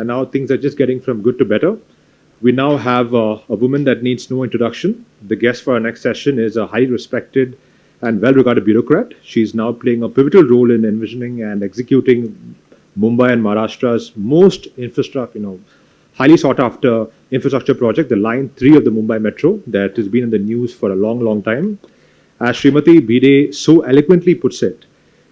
and now things are just getting from good to better. We now have a woman that needs no introduction. The guest for our next session is a highly respected and well-regarded bureaucrat. She's now playing a pivotal role in envisioning and executing Mumbai and Maharashtra's most highly sought-after infrastructure project, the Line 3 of the Mumbai Metro, that has been in the news for a long, long time. As Smt Bhide so eloquently puts it,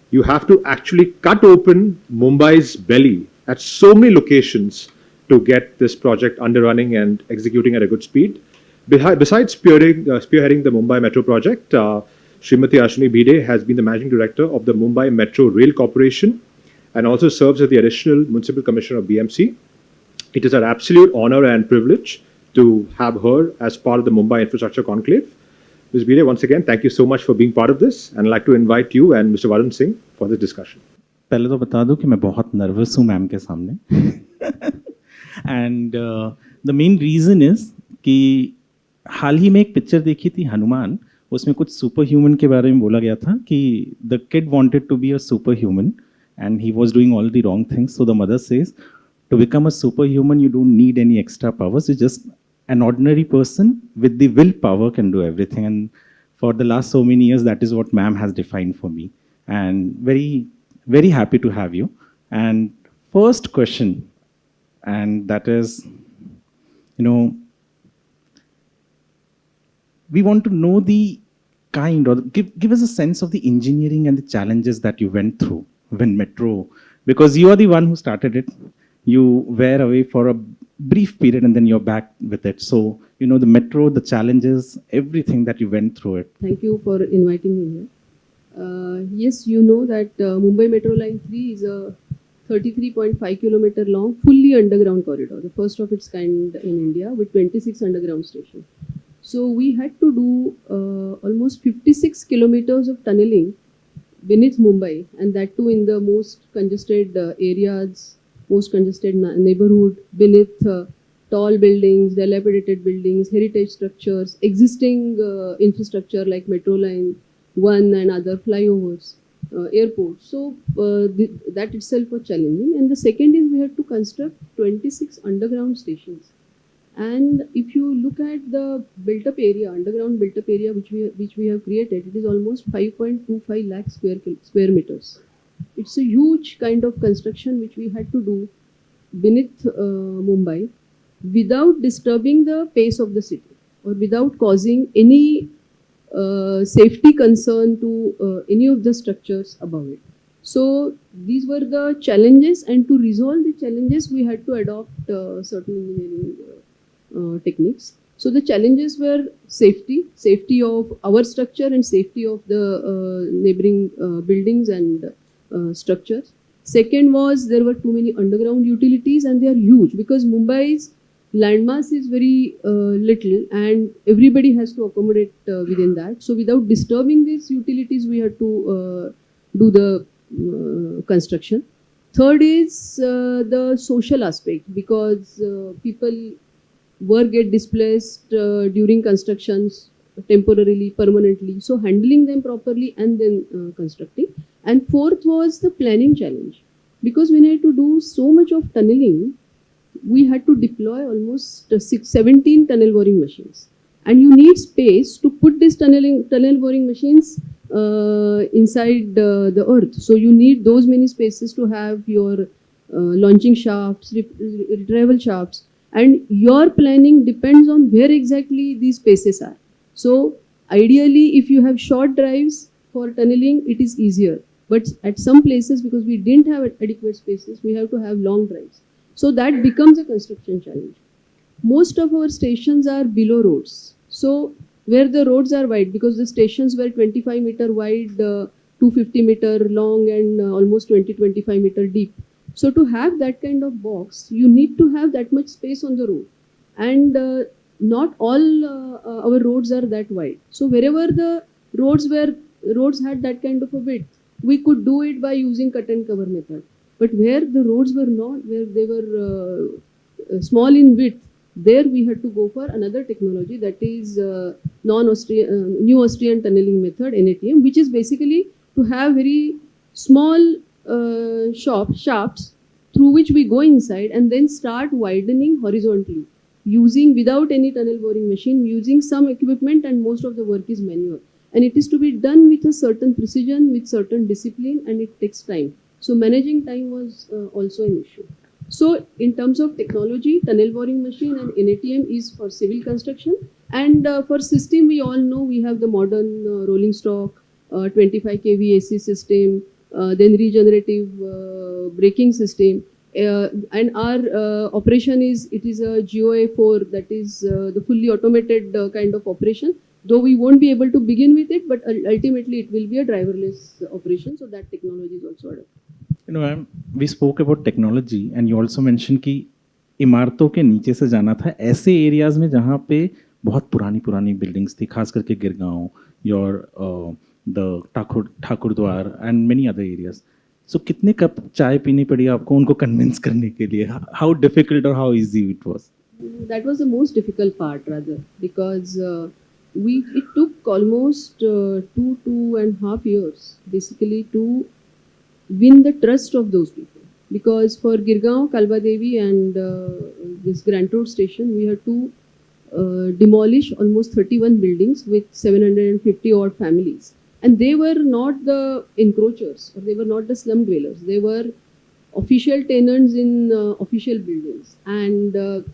you have to actually cut open Mumbai's belly at so many locations to get this project underrunning and executing at a good speed. Besides spearheading the Mumbai Metro project, Smt Ashwini Bhide has been the managing director of the Mumbai Metro Rail Corporation and also serves as the additional municipal commissioner of BMC. It is our absolute honor and privilege to have her as part of the Mumbai Infrastructure Conclave. Ms. Bhide, once again, thank you so much for being part of this, and I'd like to invite you and Mr. Varun Singh for this discussion. पहले तो बता दूं कि मैं बहुत nervous हूँ ma'am के सामने and the main reason is कि हाल ही में एक पिक्चर देखी थी हनुमान, उसमें कुछ सुपर ह्यूमन के बारे में बोला गया था कि the kid wanted to be a super human and he was doing all the wrong things, so the mother says to become a superhuman, you don't need any extra powers. You're just an ordinary person with the willpower can do everything. And for the last so many years, that is what ma'am has defined for me. And very, very happy to have you. And first question, and that is, we want to know the kind, or give us a sense of the engineering and the challenges that you went through when Metro, because you are the one who started it. You were away for a brief period and then you're back with it. So, the Metro, the challenges, everything that you went through it. Thank you for inviting me here. Yes, you know that Mumbai Metro Line 3 is a 33.5 kilometer long, fully underground corridor, the first of its kind in India with 26 underground stations. So we had to do almost 56 kilometers of tunneling beneath Mumbai, and that too in the most congested areas, most congested neighborhood, beneath tall buildings, dilapidated buildings, heritage structures, existing infrastructure like Metro Line 1 and other flyovers, airports. So that itself was challenging. And the second is we had to construct 26 underground stations. And if you look at the built-up area, underground built-up area which we have created, it is almost 5.25 lakh square meters. It's a huge kind of construction which we had to do beneath Mumbai without disturbing the pace of the city or without causing any safety concern to any of the structures above it. So these were the challenges, and to resolve the challenges we had to adopt certain engineering techniques. So the challenges were safety of our structure and safety of the neighboring buildings and structures. Second was there were too many underground utilities, and they are huge because Mumbai's landmass is very little and everybody has to accommodate within that. So without disturbing these utilities, we had to do the construction. Third is the social aspect, because people get displaced during constructions temporarily, permanently. So handling them properly and then constructing. And fourth was the planning challenge, because we had to do so much of tunneling. We had to deploy almost 17 tunnel boring machines, and you need space to put these tunnel boring machines inside the earth. So you need those many spaces to have your launching shafts, retrieval shafts, and your planning depends on where exactly these spaces are. So ideally, if you have short drives for tunneling, it is easier. But at some places, because we didn't have adequate spaces, we have to have long drives. So that becomes a construction challenge. Most of our stations are below roads. So where the roads are wide, because the stations were 25 meter wide, 250 meter long, and almost 20-25 meter deep. So to have that kind of box, you need to have that much space on the road. And not all our roads are that wide. So wherever the roads had that kind of a width, we could do it by using cut and cover method. But where the roads were not, where they were small in width, there we had to go for another technology, that is New Austrian tunneling method, NATM, which is basically to have very small shafts through which we go inside and then start widening horizontally, using without any tunnel boring machine, using some equipment, and most of the work is manual. And it is to be done with a certain precision, with certain discipline, and it takes time. So managing time was also an issue. So in terms of technology, tunnel boring machine and NATM is for civil construction. And for system, we all know we have the modern rolling stock, 25 kV AC system, then regenerative braking system. And our operation is a GOA4, that is the fully automated kind of operation. Though we won't be able to begin with it, but ultimately it will be a driverless operation. So that technology is also adopted. You know, ma'am, we spoke about technology and you also mentioned कि इमारतों के नीचे से जाना था ऐसे areas में जहाँ पे बहुत पुरानी बिल्डिंग्स थी, खास करके गिरगांव, योर द ठाकुर द्वार एंड मेनी अदर एरियाज. सो कितने कप चाय पीनी पड़ी आपको उनको कन्विंस करने के लिए? हाउ डिफिकल्ट और how easy it was? That was the most difficult part, rather, because it took almost 2.5 years basically to win the trust of those people. Because for Girgaon, Kalbadevi and this Grand Road station, we had to demolish almost 31 buildings with 750 odd families. And they were not the encroachers, or they were not the slum dwellers. They were official tenants in official buildings. And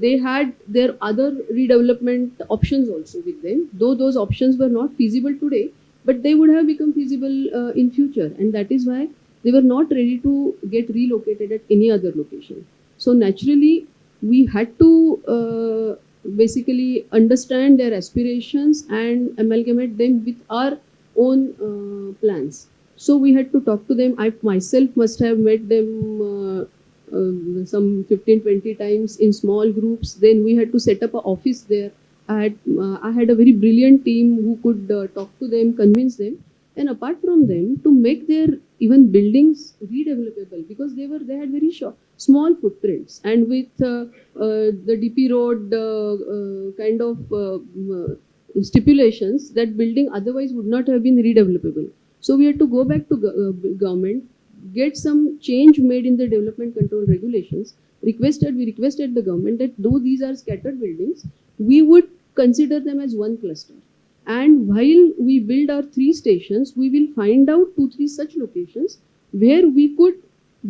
they had their other redevelopment options also with them, though those options were not feasible today, but they would have become feasible in future. And that is why they were not ready to get relocated at any other location. So naturally, we had to basically understand their aspirations and amalgamate them with our own plans. So we had to talk to them. I myself must have met them some 15-20 times in small groups. Then we had to set up an office there. I had a very brilliant team who could talk to them, convince them, and apart from them, to make their even buildings redevelopable, because they had very small footprints, and with the DP road kind of stipulations, that building otherwise would not have been redevelopable. So we had to go back to government, get some change made in the development control regulations. We requested the government that though these are scattered buildings, we would consider them as one cluster. And while we build our 3 stations, we will find out 2-3 such locations where we could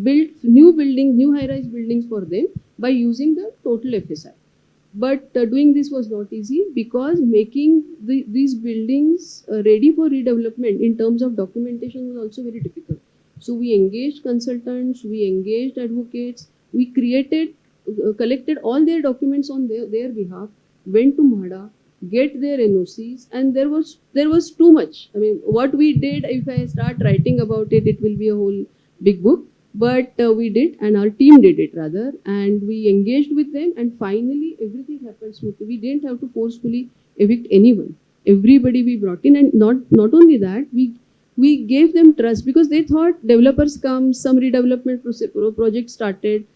build new high-rise buildings for them by using the total FSI. But doing this was not easy, because making these buildings ready for redevelopment in terms of documentation was also very difficult. So we engaged consultants, we engaged advocates, we collected all their documents on their behalf, went to MHADA, get their NOCs, and there was too much. I mean, what we did, if I start writing about it, it will be a whole big book. But we did, and our team did it rather, and we engaged with them, and finally everything happened smoothly. We didn't have to forcefully evict anyone. Everybody we brought in, and not only that, we gave them trust, because they thought developers come, some redevelopment project started,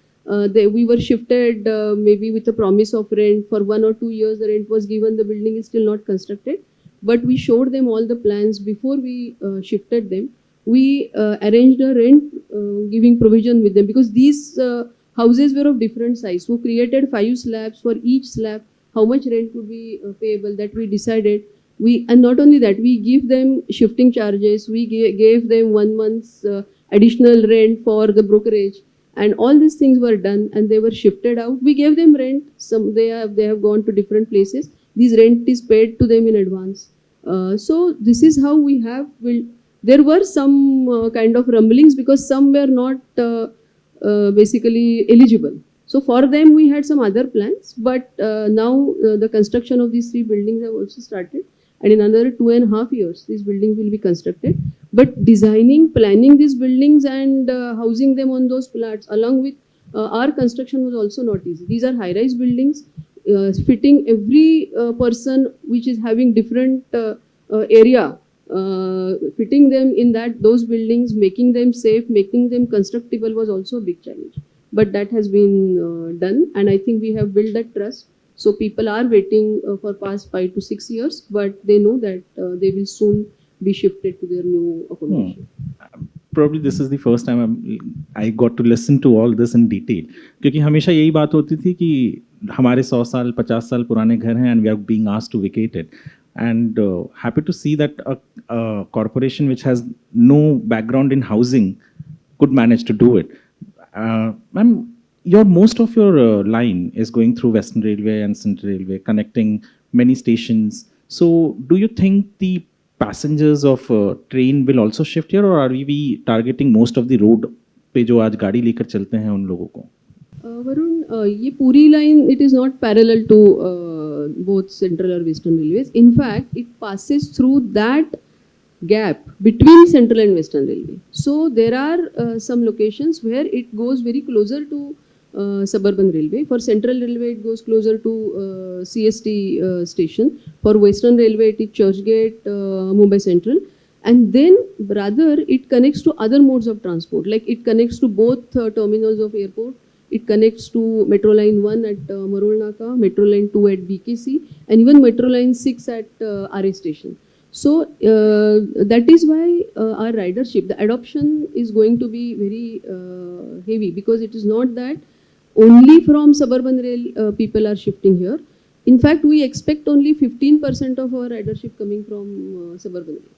we were shifted maybe with a promise of rent for 1 or 2 years. The rent was given, the building is still not constructed. But we showed them all the plans before we shifted them. We arranged a rent giving provision with them, because these houses were of different size. So created 5 slabs. For each slab, how much rent would be payable, that we decided. And not only that, we give them shifting charges. We gave them 1 month's additional rent for the brokerage. And all these things were done, and they were shifted out. We gave them rent. Some they have gone to different places. This rent is paid to them in advance. So this is how we have built. There were some kind of rumblings, because some were not basically eligible. So for them, we had some other plans. But now the construction of these 3 buildings have also started. And in another 2.5 years, these buildings will be constructed. But designing, planning these buildings and housing them on those plots, along with our construction, was also not easy. These are high-rise buildings, fitting every person which is having different area, fitting them in those buildings, making them safe, making them constructible was also a big challenge. But that has been done, and I think we have built that trust. So people are waiting for past 5 to 6 years, but they know that they will soon be shifted to their new accommodation. probably this is the first time I got to listen to all this in detail. क्योंकि हमेशा यही बात होती थी कि हमारे 100 साल 50 साल पुराने घर हैं and we are being asked to vacate it. And happy to see that a corporation which has no background in housing could manage to do it. Ma'am, most of your line is going through Western Railway and Central Railway, connecting many stations. So, do you think the passengers of train will also shift here, or are we targeting most of the road पे जो आज गाड़ी लेकर चलते हैं उन लोगों को? Varun, ये पूरी line it is not parallel to both Central or Western Railways. In fact, it passes through that gap between Central and Western Railway. So there are some locations where it goes very closer to Suburban Railway. For Central Railway, it goes closer to CST station. For Western Railway, it is Churchgate, Mumbai Central. And then rather it connects to other modes of transport. Like it connects to both terminals of airport. It connects to Metro Line 1 at Marol Naka, Metro Line 2 at BKC, and even Metro Line 6 at RA station. So that is why our ridership, the adoption is going to be very heavy, because it is not that only from Suburban Rail people are shifting here. In fact, we expect only 15% of our ridership coming from Suburban Rail.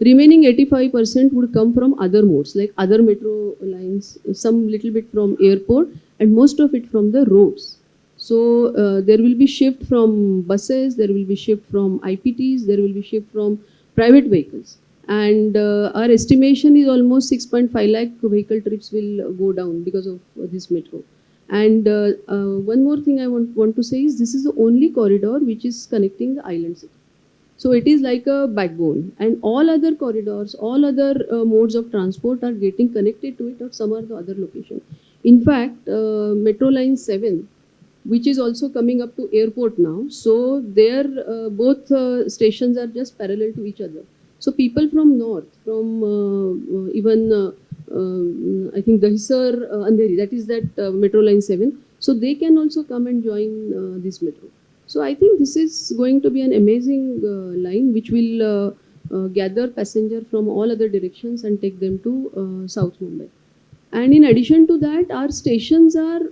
Remaining 85% would come from other modes, like other metro lines, some little bit from airport, and most of it from the roads. So there will be shift from buses, there will be shift from IPTs, there will be shift from private vehicles. And our estimation is almost 6.5 lakh vehicle trips will go down because of this metro. And one more thing I want to say is this is the only corridor which is connecting the island city. So it is like a backbone, and all other corridors, all other modes of transport are getting connected to it or some or the other location. In fact, Metro Line 7, which is also coming up to airport now, so there both stations are just parallel to each other. So people from north, from even I think Dahisar, Andheri, that is that Metro Line 7, so they can also come and join this metro. So I think this is going to be an amazing line which will gather passengers from all other directions and take them to South Mumbai. And in addition to that, our stations are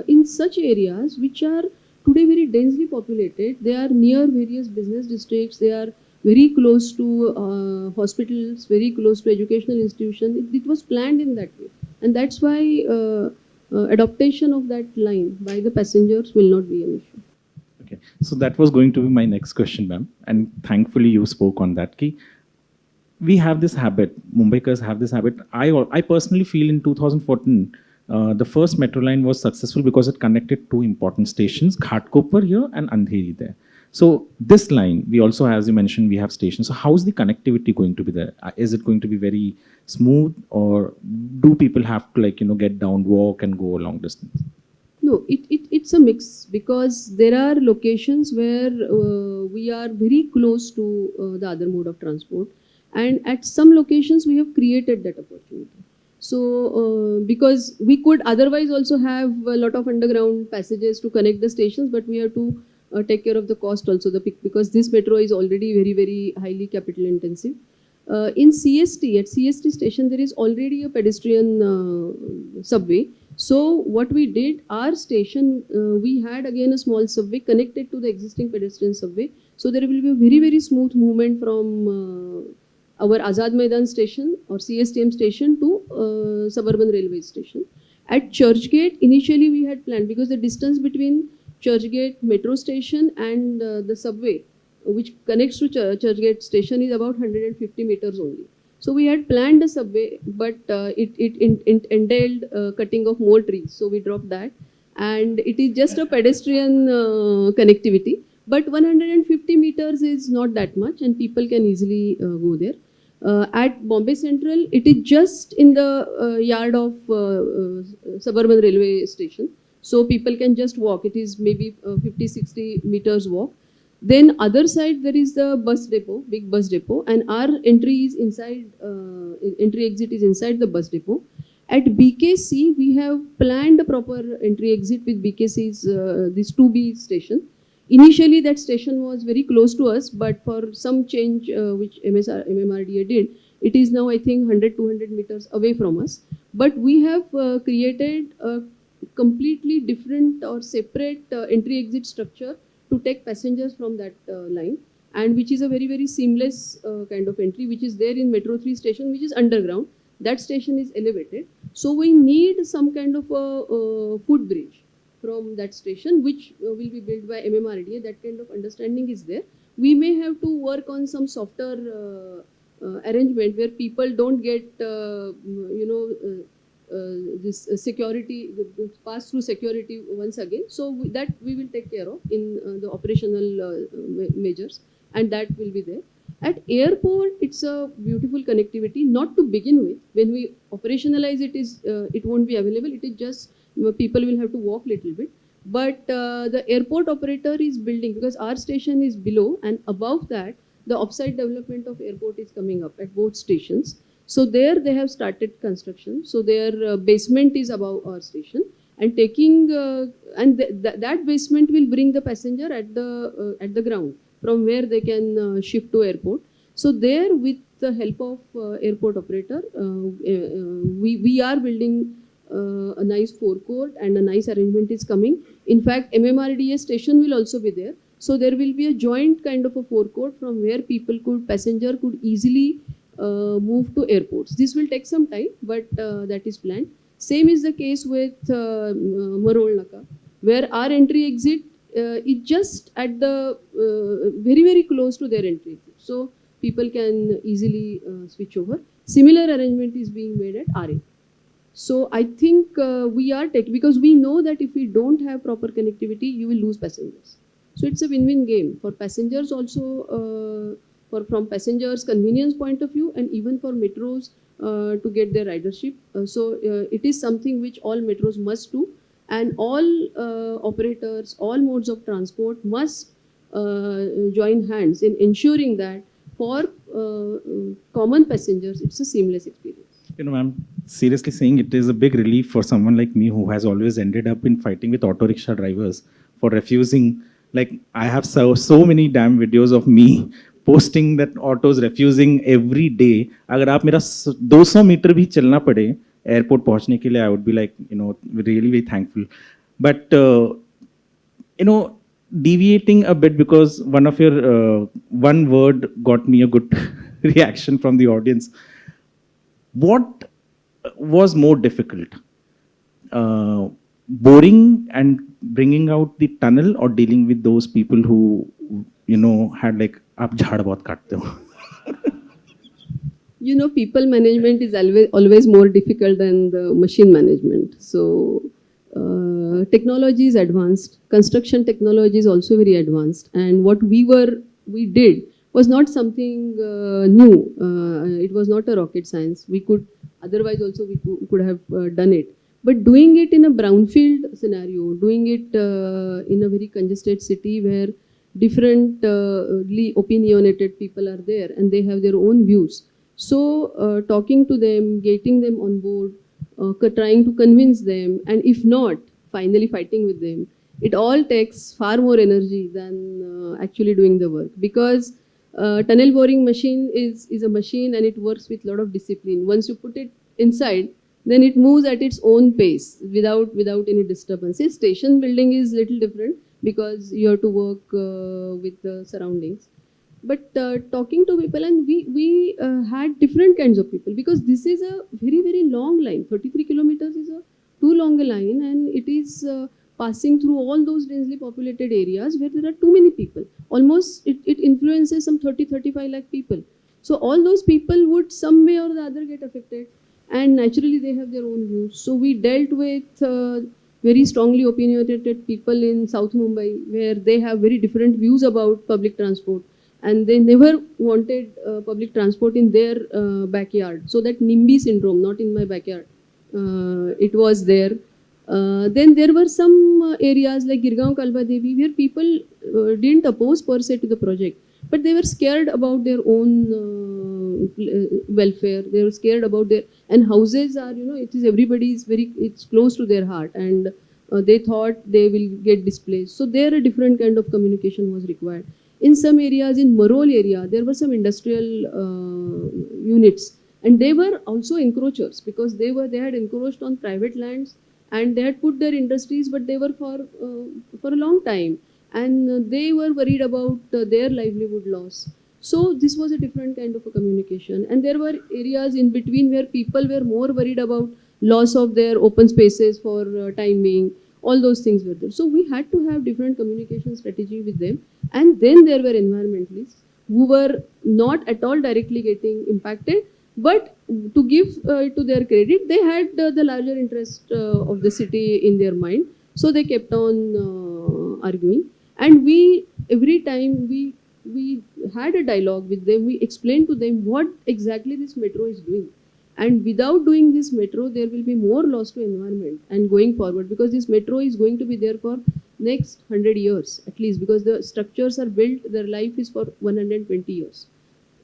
in such areas which are today very densely populated. They are near various business districts. They are very close to hospitals, very close to educational institutions. It was planned in that way. And that's why adaptation of that line by the passengers will not be an issue. Okay, so that was going to be my next question, ma'am. And thankfully you spoke on that. Ki we have this habit, Mumbaikars have this habit. I personally feel in 2014, the first metro line was successful because it connected two important stations, Ghatkopar here and Andheri there. So this line, we also, as you mentioned, we have stations. So how is the connectivity going to be there? Is it going to be very smooth, or do people have to get down, walk and go a long distance? No, it's a mix, because there are locations where we are very close to the other mode of transport, and at some locations we have created that opportunity. So because we could otherwise also have a lot of underground passages to connect the stations, but we have to take care of the cost also, because this metro is already very, very highly capital intensive. In CST, at CST station, there is already a pedestrian subway. So what we did, our station, we had again a small subway connected to the existing pedestrian subway. So there will be a very, very smooth movement from our Azad Maidan station or CSTM station to Suburban Railway station. At Churchgate, initially we had planned, because the distance between Churchgate metro station and the subway, which connects to Churchgate station, is about 150 meters only. So we had planned a subway, but it entailed cutting of more trees. So we dropped that. And it is just a pedestrian connectivity. But 150 meters is not that much, and people can easily go there. At Bombay Central, it is just in the yard of Suburban Railway Station. So people can just walk. It is maybe 50-60 meters walk. Then other side there is the bus depot, big bus depot, and our entry is inside, entry exit is inside the bus depot. At BKC, we have planned a proper entry exit with BKC's this 2B station. Initially that station was very close to us, but for some change which MMRDA did, It is now, I think, 100-200 meters away from us. But we have created a completely different or separate entry-exit structure to take passengers from that line, and which is a very seamless kind of entry, which is there in Metro 3 station, which is underground. That station is elevated. So we need some kind of a footbridge from that station, which will be built by MMRDA. That kind of understanding is there. We may have to work on some softer arrangement where people don't get, this security, pass through security once again. So that we will take care of in the operational measures, and that will be there. At airport, it's a beautiful connectivity, not to begin with. When we operationalize it, it won't be available. It is just people will have to walk a little bit. But the airport operator is building, because our station is below, and above that, the offsite development of airport is coming up at both stations. So there they have started construction. So their basement is above our station, and taking that basement will bring the passenger at the ground, from where they can shift to airport. So there, with the help of airport operator, we are building a nice forecourt, and a nice arrangement is coming. In fact, MMRDA station will also be there. So there will be a joint kind of a forecourt from where passenger could easily move to airports. This will take some time, but that is planned. Same is the case with Marol Naka, where our entry exit is just at the very close to their entry exit. So people can easily switch over. Similar arrangement is being made at RA. So I think we are because we know that if we don't have proper connectivity, you will lose passengers. So it's a win-win game for passengers also, from passengers' convenience point of view, and even for metros to get their ridership. So it is something which all metros must do, and all operators, all modes of transport must join hands in ensuring that for common passengers, it's a seamless experience. You know, I'm seriously saying it is a big relief for someone like me who has always ended up in fighting with auto rickshaw drivers for refusing. Like, I have so many damn videos of me posting that autos refusing every day. अगर आप मेरा 200 metre भी चलना पड़े airport पहुंचने के लिए, I would be like, really very thankful. But deviating a bit, because one of your one word got me a good reaction from the audience. What was more difficult? Boring and bringing out the tunnel, or dealing with those people who, had like, aap jhad bahut kaatte ho. People management is always more difficult than the machine management. So technology is advanced. Construction technology is also very advanced. And what we did was not something new. It was not a rocket science. We could have done it. But doing it in a brownfield scenario, doing it in a very congested city where differently opinionated people are there and they have their own views. So talking to them, getting them on board, trying to convince them, and if not, finally fighting with them, it all takes far more energy than actually doing the work. Because tunnel boring machine is a machine, and it works with a lot of discipline. Once you put it inside, then it moves at its own pace without any disturbances. Station building is little different because you have to work with the surroundings. But talking to people, and we had different kinds of people, because this is a very long line. 33 kilometers is a too long a line, and it is passing through all those densely populated areas where there are too many people. Almost it influences some 30-35 lakh people. So all those people would some way or the other get affected, and naturally they have their own views. So we dealt with very strongly opinionated people in South Mumbai, where they have very different views about public transport, and they never wanted public transport in their backyard. So that NIMBY syndrome, not in my backyard, it was there. Then there were some areas like Girgaon Kalba Devi where people didn't oppose per se to the project, but they were scared about their own welfare. They were scared about and houses are, it is it's close to their heart, and they thought they will get displaced. So there a different kind of communication was required. In some areas, in Marol area, there were some industrial units, and they were also encroachers because they had encroached on private lands, and they had put their industries, but they were for a long time, and they were worried about their livelihood loss. So this was a different kind of a communication, and there were areas in between where people were more worried about loss of their open spaces for time being. All those things were there. So we had to have different communication strategy with them. And then there were environmentalists who were not at all directly getting impacted, but to give to their credit, they had the larger interest of the city in their mind. So they kept on arguing. And every time we had a dialogue with them, we explained to them what exactly this metro is doing. And without doing this metro, there will be more loss to environment and going forward, because this metro is going to be there for next 100 years at least, because the structures are built, their life is for 120 years.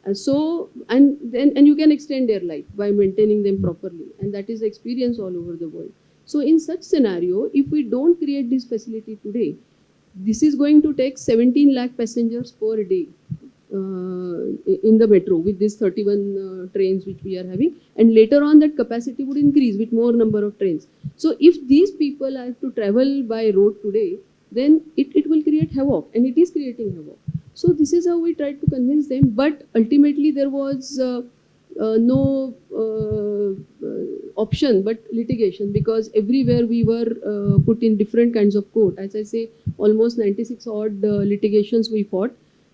And you can extend their life by maintaining them properly. And that is the experience all over the world. So in such scenario, if we don't create this facility today, this is going to take 17 lakh passengers per day in the metro with these 31 trains which we are having, and later on that capacity would increase with more number of trains. So if these people have to travel by road today, then it will create havoc, and it is creating havoc. So this is how we tried to convince them, but ultimately there was no option but litigation, because everywhere we were put in different kinds of court. As I say, almost 96 odd litigations we fought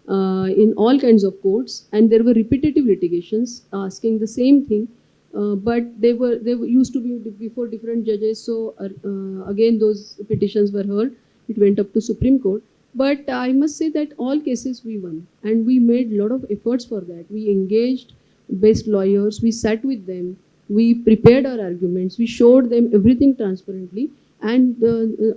in all kinds of courts, and there were repetitive litigations asking the same thing, but they used to be before different judges. So again those petitions were heard. It went up to Supreme Court. But I must say that all cases we won, and we made a lot of efforts for that. We engaged best lawyers, we sat with them, we prepared our arguments, we showed them everything transparently, and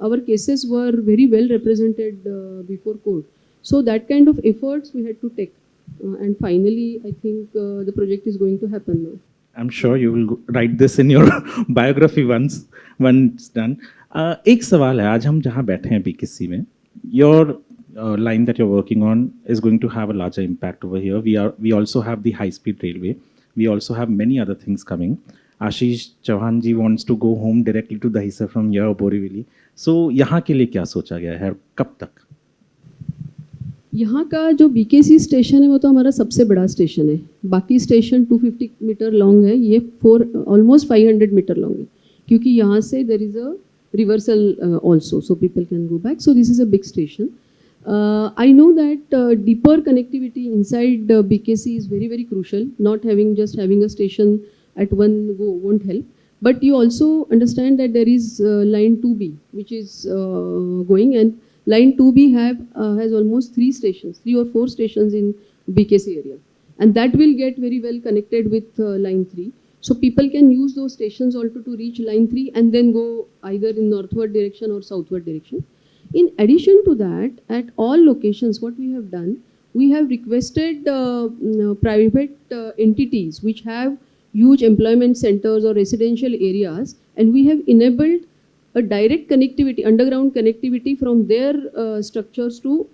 our cases were very well represented before court. So that kind of efforts we had to take. And finally, I think the project is going to happen now. I'm sure you will write this in your biography once it's done. एक सवाल है, आज हम जहाँ बैठे हैं BKC में, your line that you're working on is going to have a larger impact over here. We also have the high-speed railway. We also have many other things coming. Ashish Chauhan ji wants to go home directly to Dahisar from here, Borivali. So यहाँ के लिए क्या सोचा गया है, कब तक? यहाँ का जो BKC स्टेशन है वो तो हमारा सबसे बड़ा स्टेशन है. बाकी स्टेशन 250 मीटर लॉन्ग है, ये ऑलमोस्ट 500 मीटर लॉन्ग है, क्योंकि यहाँ से there is a reversal also, so people can go back. So this is a big station. I know that deeper connectivity inside BKC is very, very crucial. Not having a station at one go won't help. But you also understand that there is line 2B, which is going, and line 2B has almost 3 or 4 stations in BKC area, and that will get very well connected with line 3. So people can use those stations also to reach line 3 and then go either in northward direction or southward direction. In addition to that, at all locations, what we have done, we have requested private entities which have huge employment centers or residential areas, and we have enabled a direct connectivity, underground connectivity from their structures to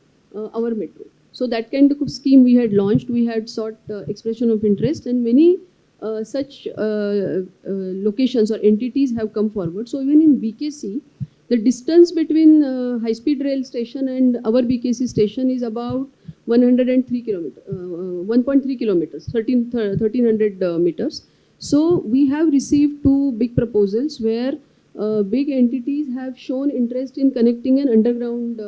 our metro. So that kind of scheme we had launched. We had sought expression of interest, and many such locations or entities have come forward. So even in BKC, the distance between high-speed rail station and our BKC station is about 1.3 kilometers, 1300 meters. So we have received 2 big proposals where big entities have shown interest in connecting an underground.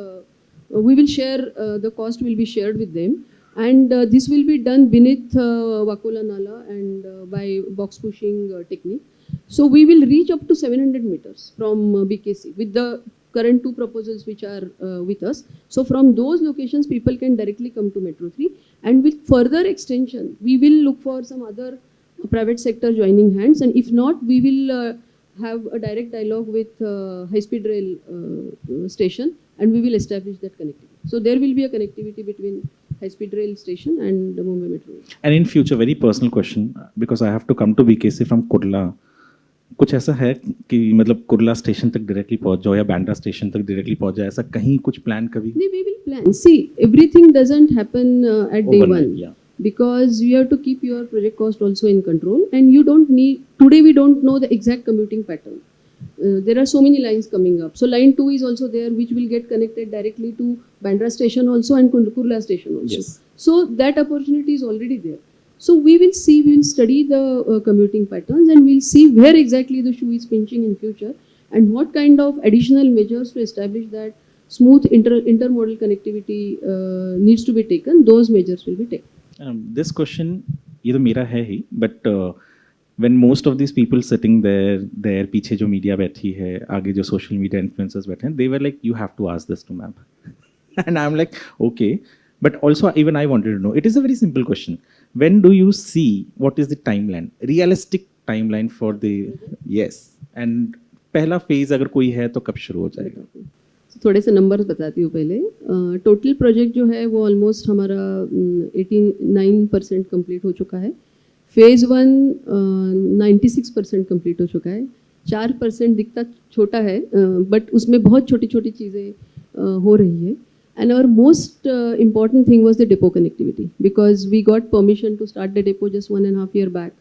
We will share, the cost will be shared with them. And this will be done beneath Wakola Nala and by box pushing technique. So we will reach up to 700 meters from BKC with the current 2 proposals which are with us. So from those locations, people can directly come to Metro 3. And with further extension, we will look for some other private sector joining hands. And if not, we will have a direct dialogue with high-speed rail station, and we will establish that connectivity. So there will be a connectivity between high-speed rail station and the Mumbai Metro. And in future, very personal question, because I have to come to BKC from Kurla. कुछ ऐसा है कि मतलब Kurla station तक directly पहुंच जाओ या Bandra station तक डायरेक्टली पहुंच जाए, ऐसा कहीं कुछ प्लान कभी? We will plan. See, everything doesn't happen at day Overnight, one. yeah. Because you have to keep your project cost also in control, and you don't need, today we don't know the exact commuting pattern. There are so many lines coming up. So line 2 is also there, which will get connected directly to Bandra station also and Kurla station also. Yes. So that opportunity is already there. So we will see, we will study the commuting patterns, and we'll see where exactly the shoe is pinching in future, and what kind of additional measures to establish that smooth intermodal connectivity needs to be taken. Those measures will be taken. This question, ये तो मेरा है ही, but when most of these people sitting there पीछे जो media बैठी है, आगे जो social media influencers बैठे हैं, they were like, you have to ask this to ma'am. And I'm like, okay. But also even I wanted to know, it is a very simple question. When do you see, what is the timeline, realistic timeline for the, yes, and पहला phase अगर कोई है तो कब शुरू हो जाएगा? थोड़े से नंबर्स बताती हूँ पहले. टोटल प्रोजेक्ट जो है वो ऑलमोस्ट हमारा 89% कंप्लीट हो चुका है. फेज़ 1 96% कंप्लीट हो चुका है. 4% दिखता छोटा है, बट उसमें बहुत छोटी छोटी चीज़ें हो रही है. And our most important thing was the depot connectivity, because we got permission to start the depot just 1.5 years back.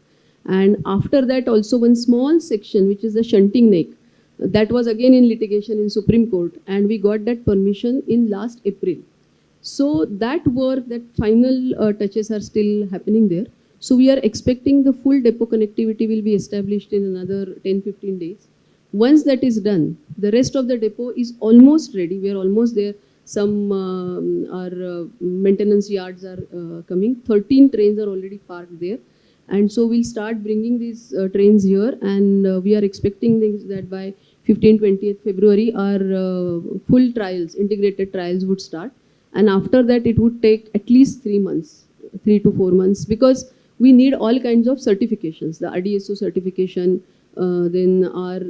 And after that also one small section, which is the shunting neck, that was again in litigation in Supreme Court, and we got that permission in last April. So that work, that final touches are still happening there. So we are expecting the full depot connectivity will be established in another 10-15 days. Once that is done, the rest of the depot is almost ready. We are almost there. Some our maintenance yards are coming. 13 trains are already parked there. And so we'll start bringing these trains here, and we are expecting that by 15-20th February our full trials, integrated trials would start. And after that it would take at least 3 months, 3 to 4 months, because we need all kinds of certifications, the RDSO certification, then our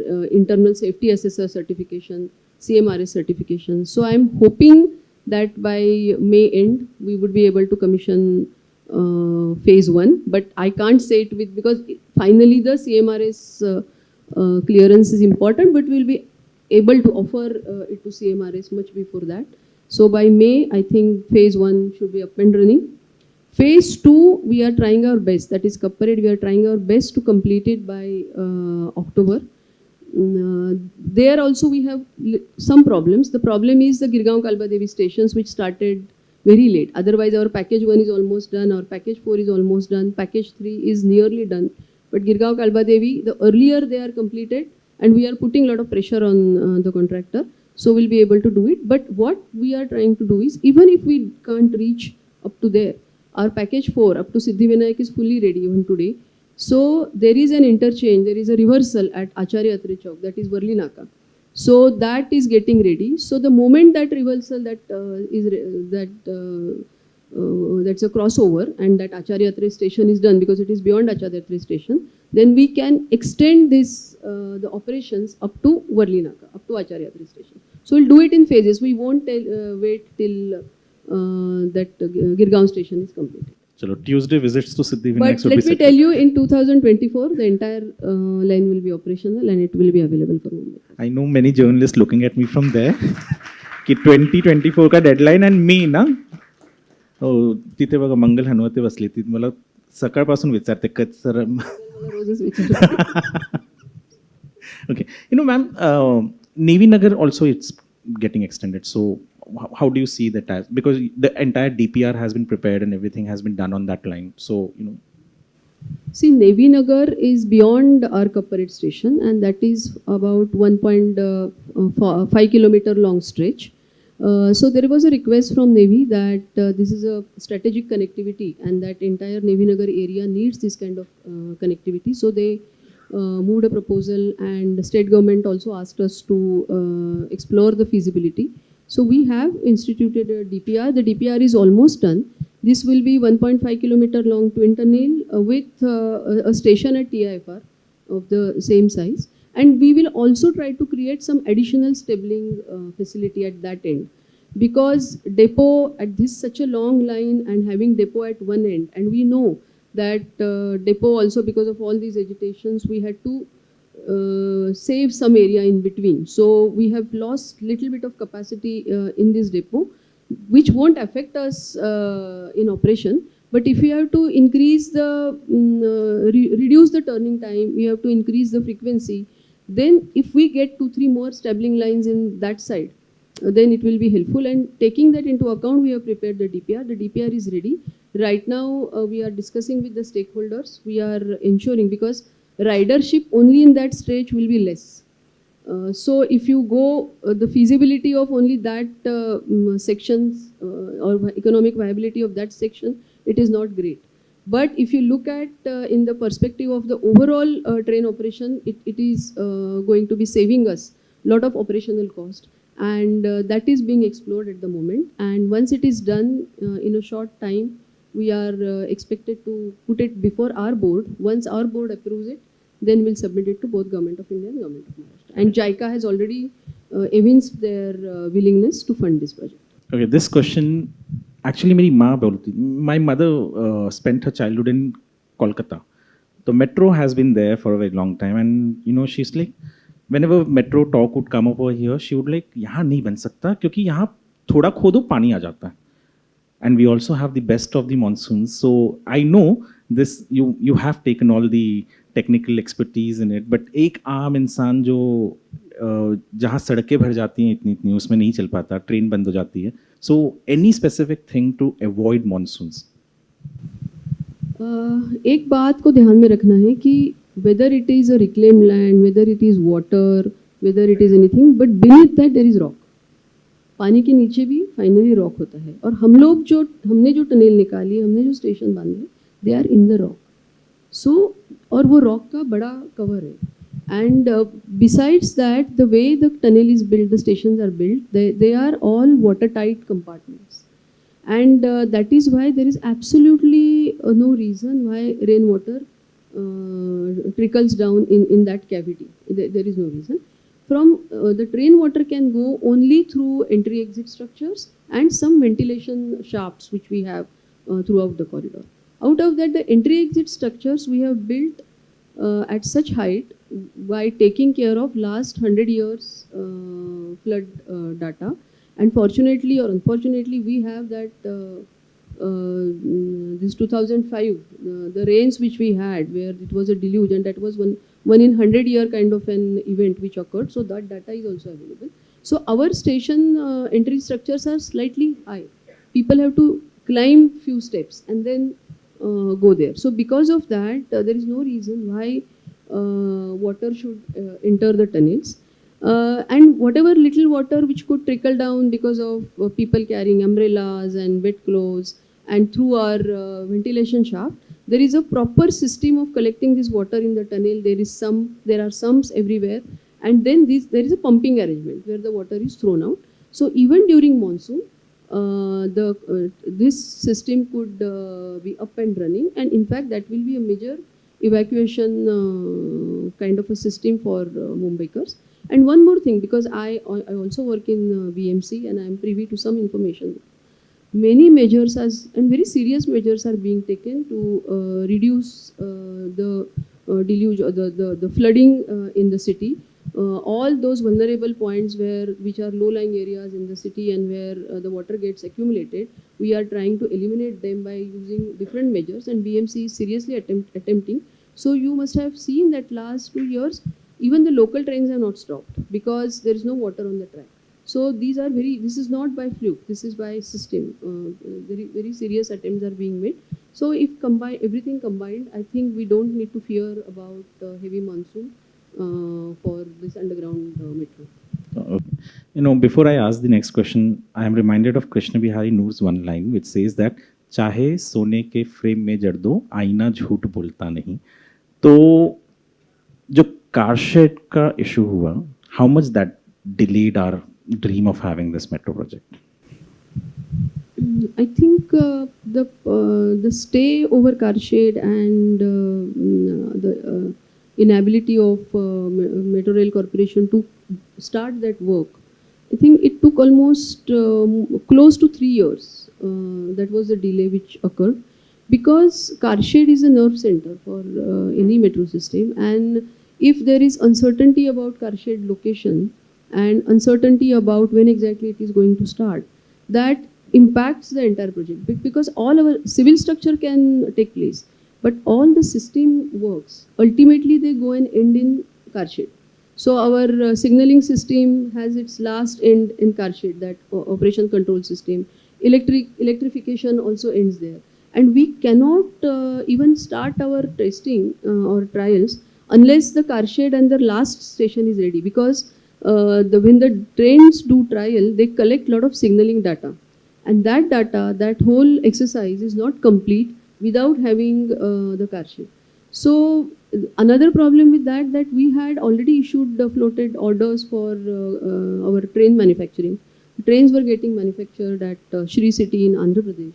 internal safety assessor certification, CMRS certification. So I'm hoping that by May end we would be able to commission phase 1, but I can't say it with, because finally the CMRS clearance is important, but we'll be able to offer it to CMRS much before that. So by May I think phase 1 should be up and running. Phase 2 we are trying our best, that is Kappared, we are trying our best to complete it by October. There also we have some problems. The problem is the Girgaon Kalba Devi stations, which started very late. Otherwise our package 1 is almost done, our package 4 is almost done, package 3 is nearly done. But Girgaon Kalba Devi, the earlier they are completed, and we are putting a lot of pressure on the contractor, so we'll be able to do it. But what we are trying to do is, even if we can't reach up to there, our package 4 up to Siddhivinayak is fully ready even today. So there is an interchange, there is a reversal at Acharya Atre Chowk, that is Varli Naka. So that is getting ready. So the moment that reversal that's a crossover, and that Acharya Atre station is done, because it is beyond Acharya Atre station, then we can extend this the operations up to Varli Naka, up to Acharya Atre station. So we'll do it in phases. We won't wait till that Girgaon station is completed. चलो, Tuesday visits to Siddhivinayak. But let me tell you, in 2024, the entire line will be operational and it will be available for Mumbai. I know many journalists looking at me from there. कि 2024 का deadline and May ना, तिथे बघा मंगल हनुवते बसली ती, मला सकाळपासून विचारते कधी सर. रोजच विचारते. Okay, you know, ma'am, Navy Nagar also it's getting extended. So how do you see that as, because the entire DPR has been prepared and everything has been done on that line, so you know. See, Navy Nagar is beyond our Kappared station, and that is about 1.5 kilometer long stretch. So there was a request from Navy that this is a strategic connectivity, and that entire Navy Nagar area needs this kind of connectivity. So they moved a proposal, and the state government also asked us to explore the feasibility. So we have instituted a DPR. The DPR is almost done. This will be 1.5 kilometer long twin tunnel with a station at TIFR of the same size. And we will also try to create some additional stabling facility at that end. Because depot at this such a long line and having depot at one end, and we know that depot also, because of all these agitations, we had to save some area in between. So we have lost little bit of capacity in this depot, which won't affect us in operation. But if we have to increase the, reduce the turning time, we have to increase the frequency, then if we get 2-3 more stabling lines in that side, then it will be helpful. And taking that into account, we have prepared the DPR. The DPR is ready. Right now, we are discussing with the stakeholders. We are ensuring, because ridership only in that stretch will be less. So if you go, the feasibility of only that sections or economic viability of that section, it is not great. But if you look at in the perspective of the overall train operation, it is going to be saving us a lot of operational cost. And that is being explored at the moment. And once it is done in a short time, we are expected to put it before our board. Once our board approves it, then we'll submit it to both Government of India and Government of Maharashtra. And JICA has already evinced their willingness to fund this project. Okay, this question, actually मेरी माँ बोलती, my mother spent her childhood in Kolkata. The metro has been there for a very long time, and you know, she's like, whenever metro talk would come over here, she would like, यहाँ नहीं बन सकता क्योंकि यहाँ थोड़ा खोदो पानी आ जाता है. And we also have the best of the monsoons. So I know this, you have taken all the technical expertise in it, but एक आम इंसान जो जहाँ सड़कें भर जाती हैं इतनी उसमें नहीं चल पाता, ट्रेन बंद हो जाती है. So any specific thing to avoid monsoons? एक बात को ध्यान में रखना है कि whether it is a reclaimed land, whether it is water, whether it is anything, but beneath that there is rock. पानी के नीचे भी फाइनली रॉक होता है. और हमने जो टनल निकाली, हमने जो स्टेशन बांधे, they are in the rock. So और वो रॉक का बड़ा कवर है. And besides that, the way the tunnel is build, the stations are build, they are all watertight compartments. And that is why there is absolutely no reason why rainwater trickles down in that cavity. There is no reason. From the train water can go only through entry-exit structures and some ventilation shafts which we have throughout the corridor. Out of that, the entry-exit structures we have built at such height by taking care of last 100 years flood data. And fortunately or unfortunately, we have that this 2005, the rains which we had, where it was a deluge, and that was one in 100 year kind of an event which occurred. So that data is also available. So our station entry structures are slightly high. People have to climb few steps and then go there. So because of that, there is no reason why water should enter the tunnels. And whatever little water which could trickle down because of people carrying umbrellas and wet clothes and through our ventilation shaft, there is a proper system of collecting this water in the tunnel. There are sumps everywhere, and then there is a pumping arrangement where the water is thrown out. So even during monsoon, this system could be up and running, and in fact that will be a major evacuation kind of a system for Mumbaikars. And one more thing, because I also work in BMC and I am privy to some information. Many measures and very serious measures are being taken to reduce the deluge or the flooding in the city. All those vulnerable points which are low-lying areas in the city and where the water gets accumulated, we are trying to eliminate them by using different measures, and BMC is seriously attempting. So you must have seen that last 2 years, even the local trains have not stopped because there is no water on the track. So this is not by fluke, this is by system. Very, very serious attempts are being made. So if everything combined, I think we don't need to fear about heavy monsoon for this underground metro. Okay. You know, before I ask the next question, I am reminded of Krishna Bihari Noor's one line which says that चाहे सोने के frame में जड़ दो, आईना झूठ बोलता नहीं. तो जो car shed का issue हुआ, how much that delayed our dream of having this metro project? I think the stay over car shed and the inability of Metro Rail Corporation to start that work, I think it took almost close to 3 years. That was the delay which occurred because car shed is a nerve center for any metro system, and if there is uncertainty about car shed location and uncertainty about when exactly it is going to start, that impacts the entire project because all our civil structure can take place, but all the system works. Ultimately, they go and end in car shed. So our signaling system has its last end in car shed, that operation control system. Electrification also ends there. And we cannot even start our testing or trials unless the car shed and the last station is ready, because when the trains do trial, they collect a lot of signaling data. And that data, that whole exercise is not complete without having the car shed. So another problem with that we had already issued the floated orders for our train manufacturing. Trains were getting manufactured at Shri City in Andhra Pradesh,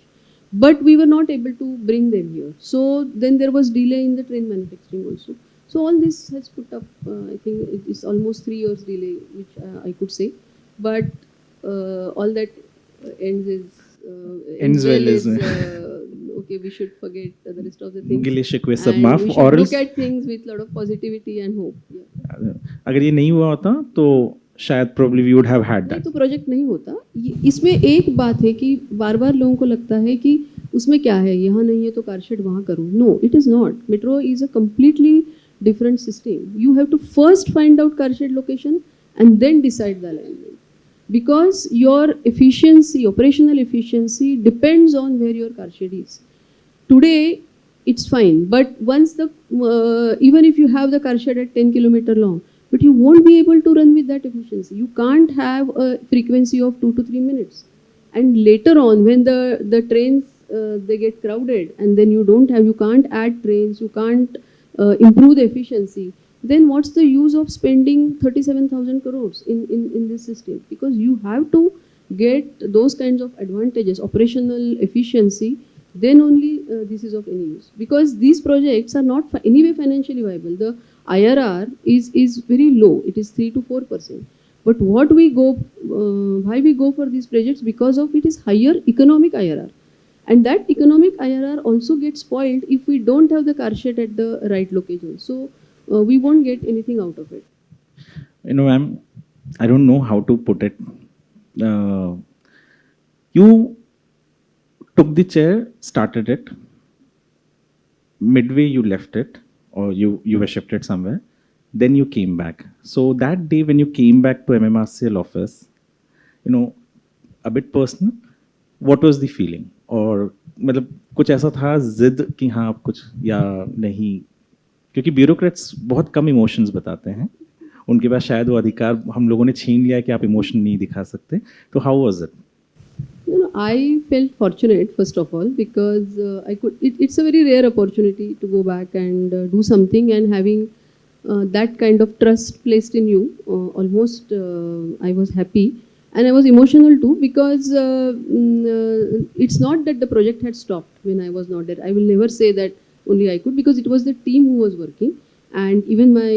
but we were not able to bring them here. So then there was delay in the train manufacturing also. So all this has put up, I think it is almost 3 years delay, which I could say. But all that ends well is okay, we should forget the rest of the things. गिले शिकवे सब And माफ we और should look at things with a lot of positivity and hope. Yeah. अगर ये नहीं हुआ होता तो शायद probably we would have had नहीं that. तो प्रोजेक्ट नहीं होता. इसमें एक बात है कि बार बार लोगों को लगता है कि उसमें क्या है, यहाँ नहीं है तो कार शेड वहाँ करो. No, it is not. Metro is a completely different system. You have to first find out car shed location and then decide the alignment, because your efficiency, operational efficiency, depends on where your car shed is. Today it's fine, but once the even if you have the car shed at 10 kilometer long, but you won't be able to run with that efficiency. You can't have a frequency of 2 to 3 minutes, and later on when the trains they get crowded, and then you can't add trains, you can't improve the efficiency, then what's the use of spending 37,000 crores in this system? Because you have to get those kinds of advantages, operational efficiency, then only this is of any use. Because these projects are not anyway financially viable. The IRR is very low. It is 3 to 4%. But why we go for these projects? Because of it is higher economic IRR. And that economic IRR also gets spoiled if we don't have the car shed at the right location. So we won't get anything out of it. You know, ma'am, I don't know how to put it. You took the chair, started it. Midway you left it, or you were shifted somewhere. Then you came back. So that day when you came back to MMRCL office, you know, a bit personal, what was the feeling? और मतलब कुछ ऐसा था जिद कि हाँ आप कुछ या नहीं, क्योंकि ब्यूरोक्रेट्स बहुत कम इमोशंस बताते हैं, उनके पास शायद वो अधिकार हम लोगों ने छीन लिया कि आप इमोशन नहीं दिखा सकते. तो how was it? I felt fortunate, first of all, because it's a very rare opportunity to go back and do something, and having that kind of trust placed in you, almost I was happy. And I was emotional too, because it's not that the project had stopped when I was not there. I will never say that only I could, because it was the team who was working. And even my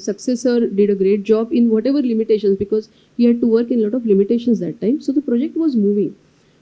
successor did a great job in whatever limitations, because he had to work in a lot of limitations that time. So the project was moving.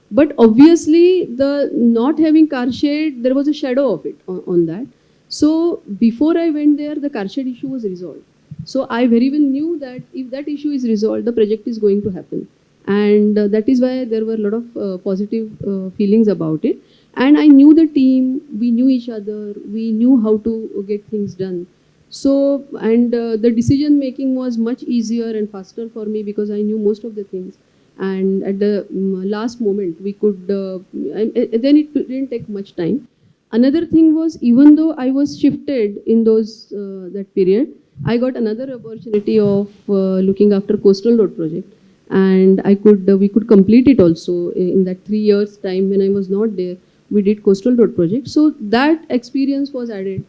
But obviously, the not having car shed, there was a shadow of it on that. So before I went there, the car shed issue was resolved. So I very well knew that if that issue is resolved, the project is going to happen. And that is why there were a lot of positive feelings about it. And I knew the team, we knew each other, we knew how to get things done. So, and the decision making was much easier and faster for me, because I knew most of the things. And at the last moment, we could, then it didn't take much time. Another thing was, even though I was shifted in that period, I got another opportunity of looking after Coastal Road project, and we could complete it also in that 3 years time when I was not there. We did Coastal Road project, so that experience was added,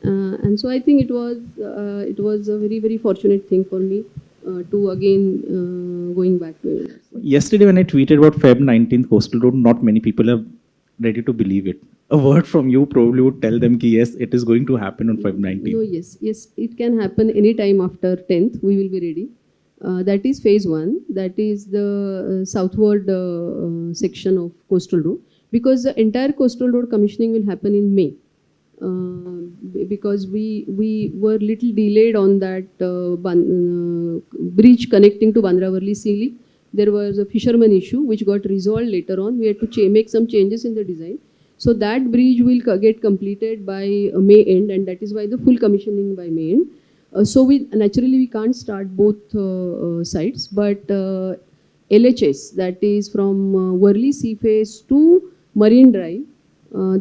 and so I think it was a very, very fortunate thing for me to again going back to it. Yesterday when I tweeted about Feb 19th Coastal Road, not many people are ready to believe it. A word from you probably would tell them that yes, it is going to happen on Feb 19th. No, yes, it can happen any time after 10th. We will be ready. That is phase 1. That is the southward section of Coastal Road, because the entire Coastal Road commissioning will happen in May. because we were little delayed on that bridge connecting to Bandra-Worli Sea. There was a fisherman issue which got resolved later on. We had to make some changes in the design. So that bridge will get completed by May end, and that is why the full commissioning by May end. So we can't start both sites, but LHS, that is from Worli Sea Face to Marine Drive,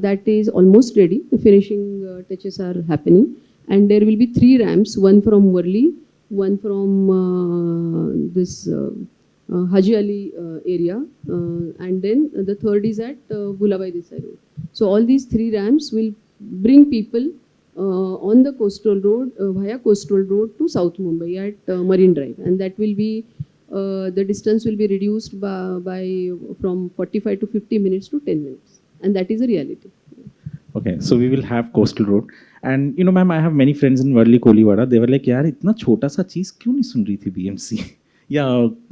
that is almost ready. The finishing touches are happening, and there will be 3 ramps, one from Worli, one from this Haji Ali area, and then the third is at Gulabai Desai Road. So all these 3 ramps will bring people on the coastal road, via coastal road to South Mumbai at Marine Drive, and that will be the distance will be reduced by from 45 to 50 minutes to 10 minutes, and that is a reality. Okay, so we will have coastal road, and you know, ma'am, I have many friends in Worli Koliwada. They were like, यार इतना छोटा सा चीज क्यों नहीं सुन रही थी BMC या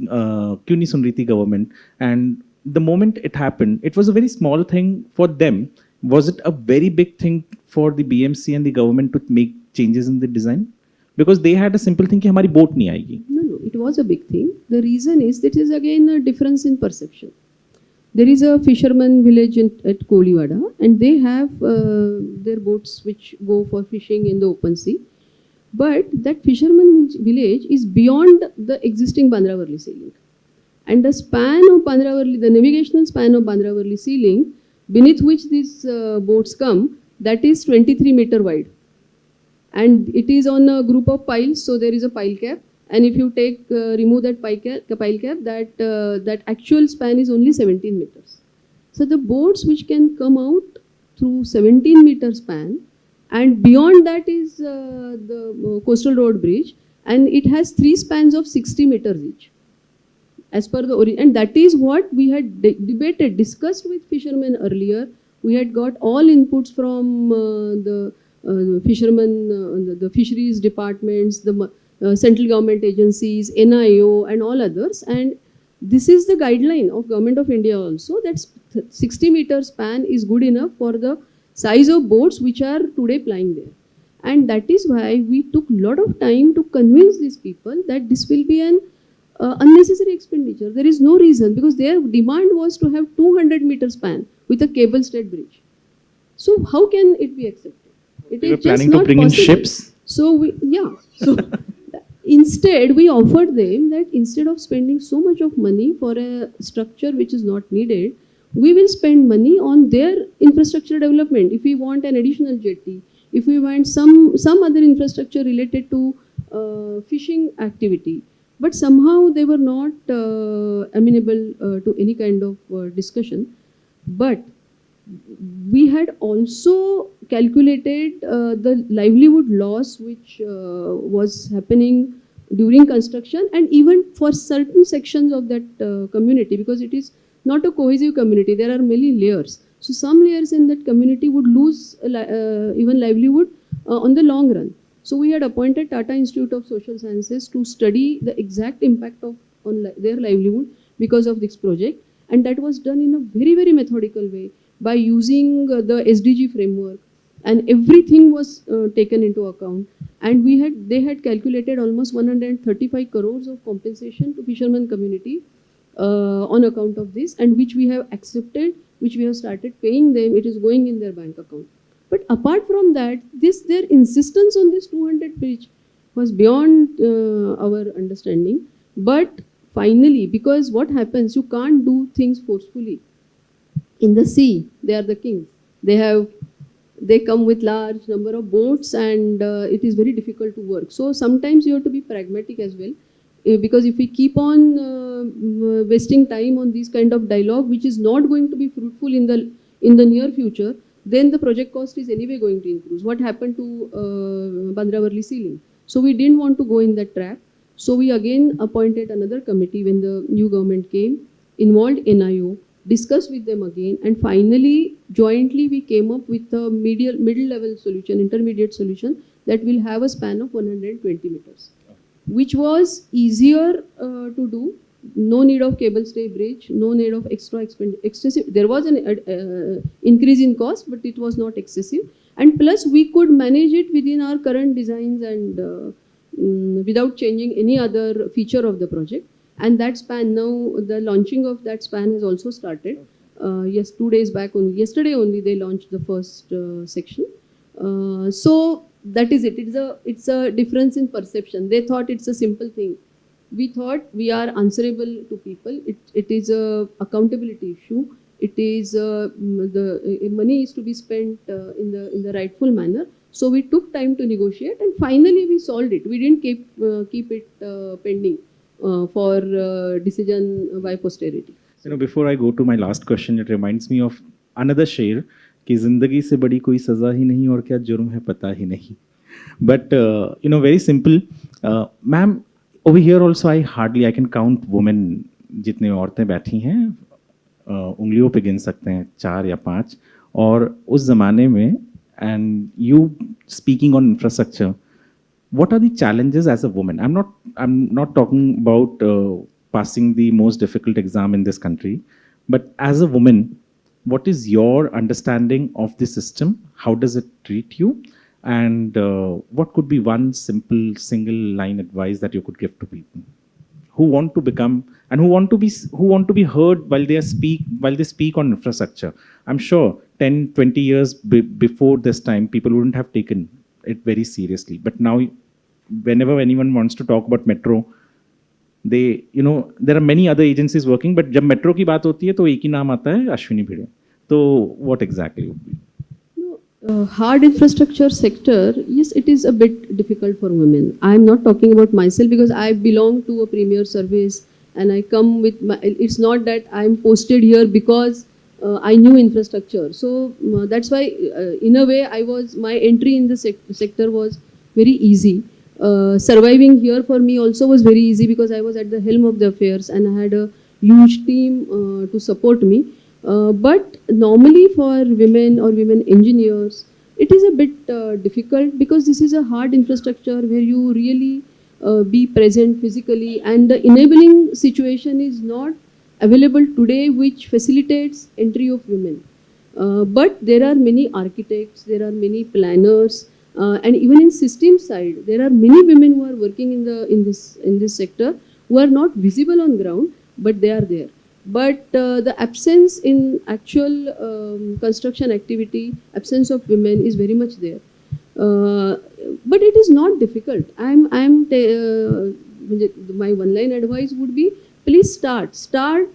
क्यों नहीं सुन रही थी government? And the moment it happened, it was a very small thing for them. Was it a very big thing for the BMC and the government to make changes in the design? Because they had a simple thing कि हमारी boat नहीं आएगी. No, it was a big thing. The reason is that is again a difference in perception. There is a fisherman village at Koliwada, and they have their boats which go for fishing in the open sea. But that fisherman village is beyond the existing Bandra-Worli Sea Link. And the span of Bandra-Worli, the navigational span of Bandra-Worli Sea Link, beneath which these boats come, that is 23 meter wide. And it is on a group of piles, so there is a pile cap. And if you remove that pile cap, that actual span is only 17 meters. So the boats which can come out through 17 meter span, and beyond that is the coastal road bridge, and it has 3 spans of 60 meters each. As per the and that is what we had discussed with fishermen earlier. We had got all inputs from the fishermen, the fisheries departments, the central government agencies, NIO, and all others. And this is the guideline of Government of India also, that 60 meter span is good enough for the size of boats which are today plying there. And that is why we took a lot of time to convince these people that this will be an unnecessary expenditure. There is no reason, because their demand was to have 200 meter span with a cable stayed bridge. So how can it be accepted? It We were is just planning to not bring in possible. ships. So so instead we offered them that instead of spending so much of money for a structure which is not needed, we will spend money on their infrastructure development. If we want an additional jetty, if we want some other infrastructure related to fishing activity, but somehow they were not amenable to any kind of discussion. But we had also calculated the livelihood loss which was happening during construction, and even for certain sections of that community, because it is not a cohesive community, there are many layers. So some layers in that community would lose even livelihood on the long run. So we had appointed Tata Institute of Social Sciences to study the exact impact on their livelihood because of this project, and that was done in a very, very methodical way by using the SDG framework, and everything was taken into account. And they had calculated almost 135 crores of compensation to fishermen community on account of this, and which we have accepted, which we have started paying them. It is going in their bank account. But apart from that, their insistence on this 200 bridge was beyond our understanding. But finally, because what happens, you can't do things forcefully. In the sea, they are the kings. They come with large number of boats, and it is very difficult to work. So sometimes you have to be pragmatic as well, because if we keep on wasting time on this kind of dialogue, which is not going to be fruitful in the near future, then the project cost is anyway going to increase. What happened to Bandra-Worli Sea Link? So we didn't want to go in that trap. So we again appointed another committee when the new government came, involved NIO, discussed with them again, and finally jointly we came up with a middle level solution, intermediate solution, that will have a span of 120 meters, which was easier to do. No need of cable stay bridge, no need of excessive. There was an increase in cost, but it was not excessive. and plus we could manage it within our current designs and without changing any other feature of the project. And that span, now the launching of that span has also started. Yes, 2 days back only, yesterday only they launched the first section. So that is it. It's a difference in perception. They thought it's a simple thing. We thought we are answerable to people. It is a accountability issue. It is the money is to be spent in the rightful manner. So we took time to negotiate, and finally we solved it. We didn't keep it pending for decision by posterity. You know, before I go to my last question, it reminds me of another शेर कि जिंदगी से बड़ी कोई सज़ा ही नहीं और क्या जुर्म है पता ही नहीं. But you know, very simple. Ma'am, over here also I can count women जितने औरतें बैठी हैं उंगलियों पे गिन सकते हैं 4 या 5. और उस ज़माने में, and you speaking on infrastructure, what are the challenges as a woman? I'm not talking about passing the most difficult exam in this country, but as a woman, what is your understanding of the system? How does it treat you? And what could be one simple single line advice that you could give to people who want to become and who want to be heard while they speak on infrastructure? I'm sure 10, 20 years before this time, people wouldn't have taken it very seriously. But now, whenever anyone wants to talk about metro, they, you know, there are many other agencies working, but जब metro की बात होती है तो एक ही नाम आता है अश्विनी भिड़े. So what exactly would be? Hard infrastructure sector, yes, it is a bit difficult for women. I am not talking about myself because I belong to a premier service and I come with my, it's not that I am posted here because I knew infrastructure. So that's why in a way my entry in the sector was very easy. Surviving here for me also was very easy because I was at the helm of the affairs and I had a huge team to support me. But normally for women or women engineers, it is a bit difficult because this is a hard infrastructure where you really be present physically, and the enabling situation is not available today which facilitates entry of women. But there are many architects, there are many planners, and even in system side, there are many women who are working in this sector who are not visible on ground, but they are there. But the absence in actual construction activity, absence of women is very much there. But it is not difficult. My one-line advice would be, please start small,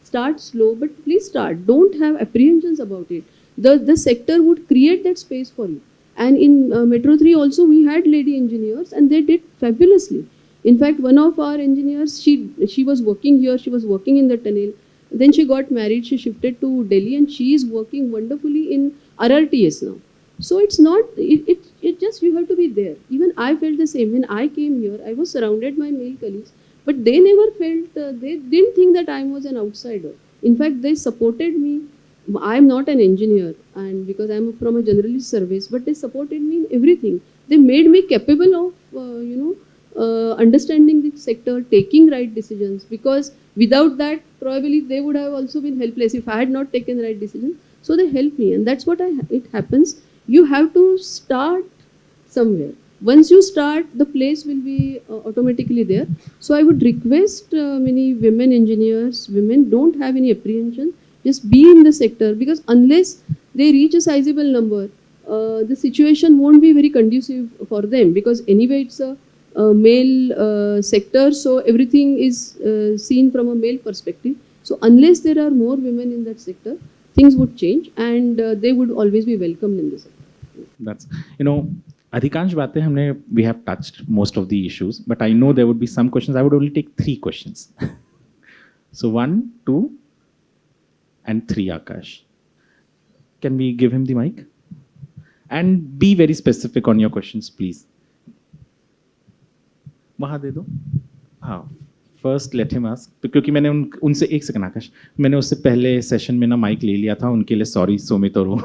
start slow, but please start. Don't have apprehensions about it. The sector would create that space for you. And in Metro 3 also we had lady engineers and they did fabulously. In fact, one of our engineers, she was working here, she was working in the tunnel. Then she got married, she shifted to Delhi and she is working wonderfully in RRTS now. So it's not, it just, you have to be there. Even I felt the same. When I came here, I was surrounded by male colleagues, but they never felt, they didn't think that I was an outsider. In fact, they supported me. I'm not an engineer and because I'm from a generalist service, but they supported me in everything. They made me capable of, understanding the sector, taking right decisions, because without that probably they would have also been helpless if I had not taken the right decision. So they helped me, and that's what it happens. You have to start somewhere. Once you start, the place will be automatically there. So I would request many women engineers, women don't have any apprehension, just be in the sector, because unless they reach a sizable number, the situation won't be very conducive for them, because anyway it's a male sector, so everything is seen from a male perspective. So unless there are more women in that sector, things would change and they would always be welcomed in the sector. That's, you know, अधिकांश बातें हमने, we have touched most of the issues, but I know there would be some questions. I would only take 3 questions. So 1, 2, and 3, Akash. Can we give him the mic? And be very specific on your questions, please. वहाँ दे दो. हाँ, first let him ask, क्योंकि मैंने उनसे एक second आकाश, मैंने उससे पहले सेशन में ना माइक ले लिया था, उनके लिए सॉरी सुमित और वो.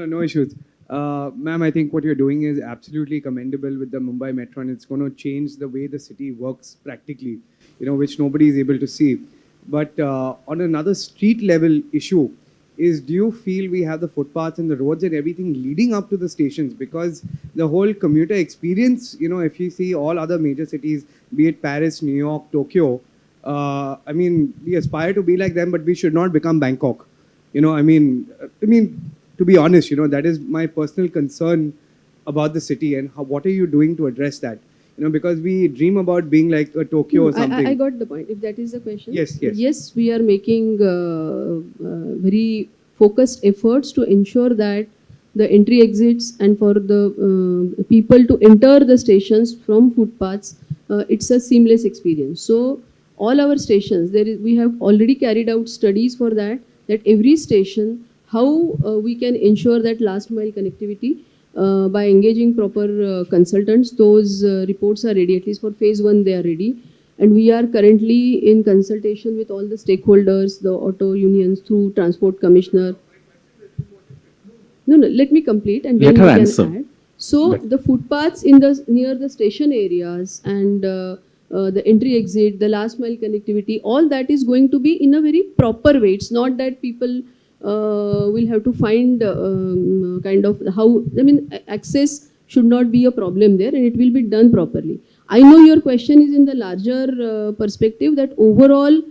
No issues. Ma'am, I think what you're doing is absolutely commendable with the Mumbai Metro, and it's going to change the way the city works practically, which nobody is able to see. But on another street level issue, is, do you feel we have the footpaths and the roads and everything leading up to the stations? Because the whole commuter experience, you know, if you see all other major cities, be it Paris, New York, Tokyo, I mean, we aspire to be like them, but we should not become Bangkok. You know, I mean, to be honest, you know, that is my personal concern about the city, and what are you doing to address that? You know, because we dream about being like a Tokyo or something. I got the point. If that is the question. Yes, yes. Yes, we are making very focused efforts to ensure that the entry exits and for the people to enter the stations from footpaths, it's a seamless experience. So all our stations, we have already carried out studies for that every station, how we can ensure that last mile connectivity by engaging proper consultants. Those reports are ready, at least for phase 1 they are ready. And we are currently in consultation with all the stakeholders, the auto unions through Transport Commissioner. No, let me complete and then we can add. So the footpaths in near the station areas and the entry exit, the last mile connectivity, all that is going to be in a very proper way. It's not that people will have to find kind of how, I mean, access should not be a problem there, and it will be done properly. I know your question is in the larger perspective that overall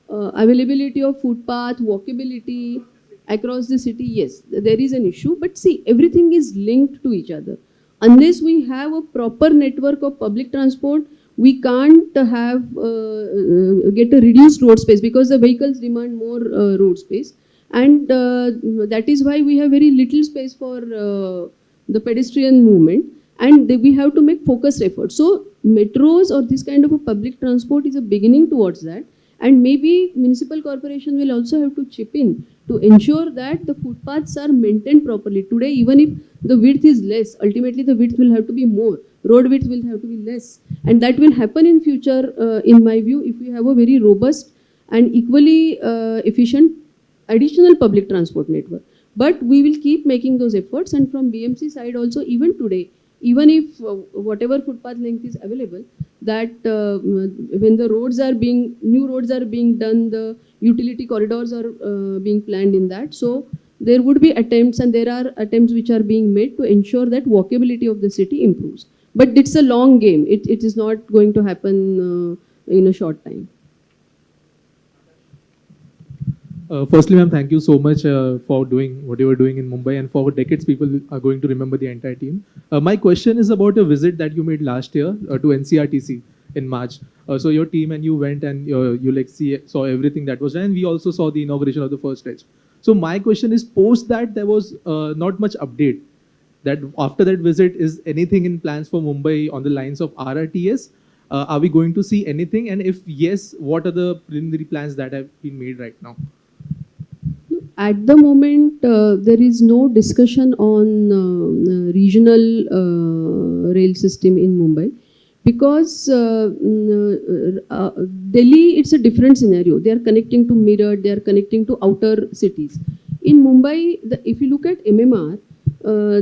availability of footpath, walkability across the city, yes, there is an issue, but see, everything is linked to each other. Unless we have a proper network of public transport, we can't have get a reduced road space, because the vehicles demand more road space, and that is why we have very little space for the pedestrian movement, and we have to make focused efforts. So metros or this kind of a public transport is a beginning towards that, and maybe municipal corporation will also have to chip in to ensure that the footpaths are maintained properly. Today, even if the width is less, ultimately the width will have to be more, road width will have to be less, and that will happen in future, in my view, if we have a very robust and equally efficient additional public transport network. But we will keep making those efforts, and from BMC side also, even today, even if whatever footpath length is available, that when the roads are being, new roads are being done, the utility corridors are being planned in that. So there would be attempts, and there are attempts which are being made to ensure that walkability of the city improves. But it's a long game. It is not going to happen in a short time. Firstly, ma'am, thank you so much for doing what you were doing in Mumbai, and for decades people are going to remember the entire team. My question is about a visit that you made last year to NCRTC in March. So your team and you went and you like saw everything that was done, and we also saw the inauguration of the first stretch. So my question is, post that there was not much update. That after that visit, is anything in plans for Mumbai on the lines of RRTS? Are we going to see anything? And if yes, what are the preliminary plans that have been made right now? At the moment, there is no discussion on regional rail system in Mumbai, because Delhi, it's a different scenario. They are connecting to Meerut, they are connecting to outer cities. In Mumbai, if you look at MMR,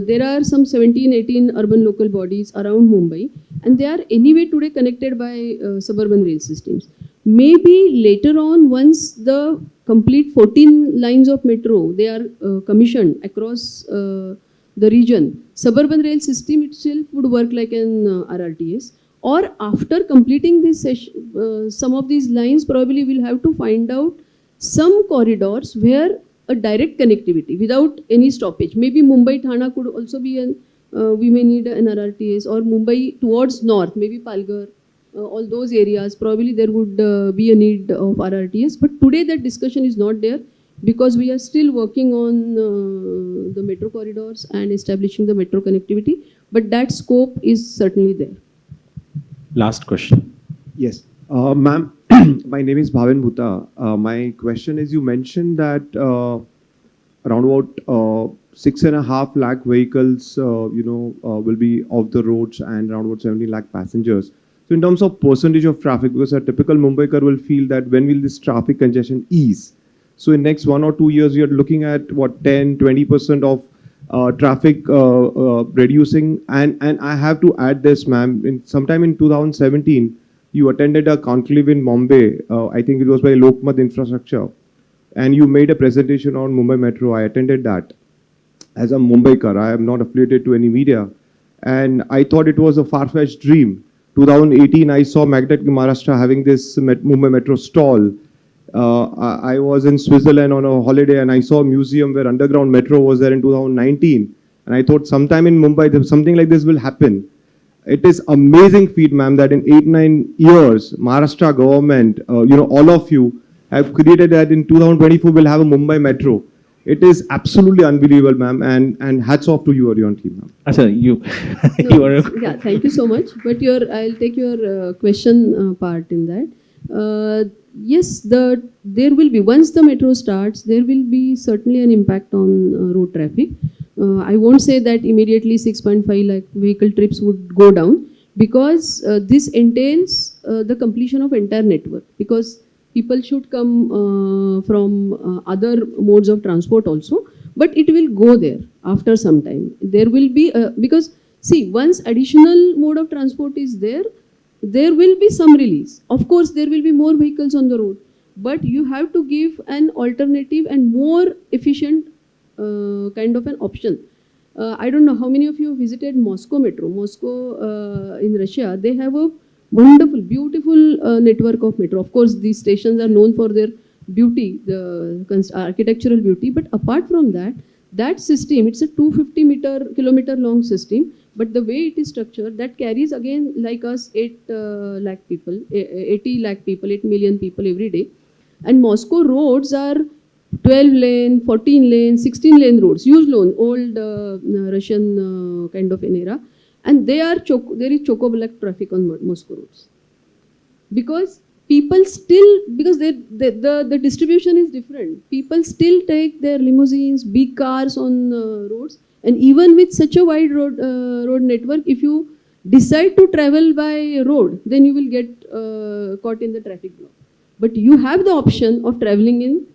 there are some 17, 18 urban local bodies around Mumbai, and they are anyway today connected by suburban rail systems. Maybe later on, once the complete 14 lines of metro, they are commissioned across the region, suburban rail system itself would work like an RRTS. Or after completing this some of these lines, probably we'll have to find out some corridors where a direct connectivity without any stoppage. Maybe Mumbai Thana could also be an, we may need an RRTS, or Mumbai towards north, maybe Palghar, all those areas, probably there would be a need of RRTS. But today that discussion is not there, because we are still working on the metro corridors and establishing the metro connectivity. But that scope is certainly there. Last question. Yes. Ma'am, my name is Bhavin Bhuta. My question is, you mentioned that around about 6.5 lakh vehicles, will be off the roads, and around about 70 lakh passengers. So in terms of percentage of traffic, because a typical Mumbaiker will feel that when will this traffic congestion ease? So in next 1 or 2 years, we are looking at what, 10-20% of traffic reducing. And I have to add this, ma'am. Sometime in 2017, you attended a conclave in Bombay. I think it was by Lokmat Infrastructure. and you made a presentation on Mumbai Metro. I attended that. As a Mumbaikar, I am not affiliated to any media, and I thought it was a far-fetched dream. 2018, I saw Magnet Maharashtra having this Mumbai Metro stall. I was in Switzerland on a holiday, and I saw a museum where underground metro was there in 2019. And I thought sometime in Mumbai, something like this will happen. It is amazing feat, ma'am, that in 8-9 years, Maharashtra government, all of you have created that in 2024 we'll have a Mumbai Metro. It is absolutely unbelievable, ma'am, and hats off to you or your team, ma'am. Acha, you, No, you are. yeah, thank you so much. But I'll take your question part in that. Yes, there will be, once the metro starts, there will be certainly an impact on road traffic. I won't say that immediately 6.5 lakh vehicle trips would go down, because this entails the completion of entire network, because people should come from other modes of transport also, but it will go there after some time. There will be, because see, once additional mode of transport is there, there will be some release. Of course, there will be more vehicles on the road, but you have to give an alternative and more efficient kind of an option. I don't know how many of you visited Moscow Metro. Moscow in Russia, they have a wonderful, beautiful network of metro. Of course, these stations are known for their beauty, the architectural beauty. But apart from that, that system, it's a 250 kilometer long system. But the way it is structured, that carries again like us 8 lakh people, 80 lakh people, 8 million people every day. And Moscow roads are 12 lane, 14 lane, 16 lane roads, huge old Russian kind of an era. And there is choco-black traffic on Moscow roads. Because people still, because the distribution is different. People still take their limousines, big cars on roads. And even with such a wide road network, if you decide to travel by road, then you will get caught in the traffic block. But you have the option of traveling in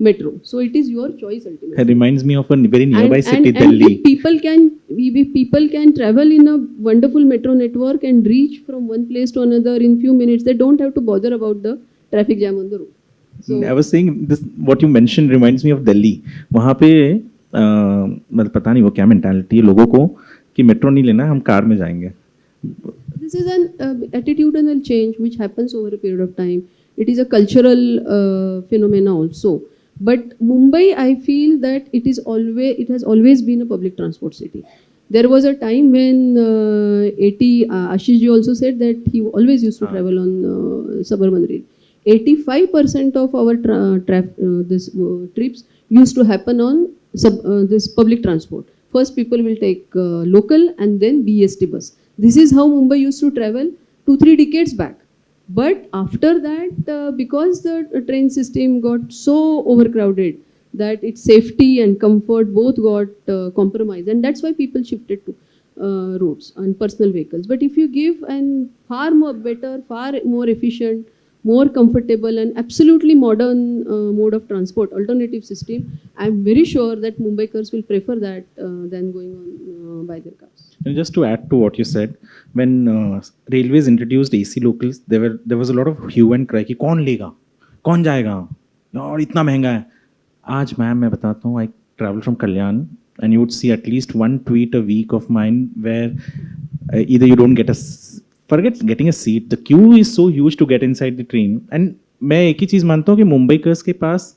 metro. So it is your choice ultimately. It reminds me of a very nearby city, and Delhi. if people can travel in a wonderful metro network and reach from one place to another in few minutes, they don't have to bother about the traffic jam on the road. So I was saying this, what you mentioned reminds me of Delhi. वहाँ पे मतलब पता नहीं वो क्या mentality है लोगों को कि metro नहीं लेना हम कार में जाएंगे. this is an attitudinal change which happens over a period of time. It is a cultural phenomena also. But Mumbai, I feel that it has always been a public transport city. There was a time when Ashish ji also said that he always used to travel on suburban rail. 85% of our trips used to happen on this public transport. First, people will take local and then BST bus. This is how Mumbai used to travel 2-3 decades back. But after that, because the train system got so overcrowded that its safety and comfort both got compromised, and that's why people shifted to roads and personal vehicles. But if you give an far more better, far more efficient, more comfortable and absolutely modern mode of transport, alternative system, I'm very sure that Mumbaikars will prefer that than going on by their cars. And just to add to what you said, when railways introduced AC locals, there was a lot of hue and cry कि कौन लेगा, कौन जाएगा, यार इतना महंगा है. आज मैम मैं बताता हूँ, I travel from Kalyan and you would see at least one tweet a week of mine where either you don't get forget getting a seat, the queue is so huge to get inside the train. And मैं एक ही चीज़ मानता हूँ कि मुंबईकर्स के पास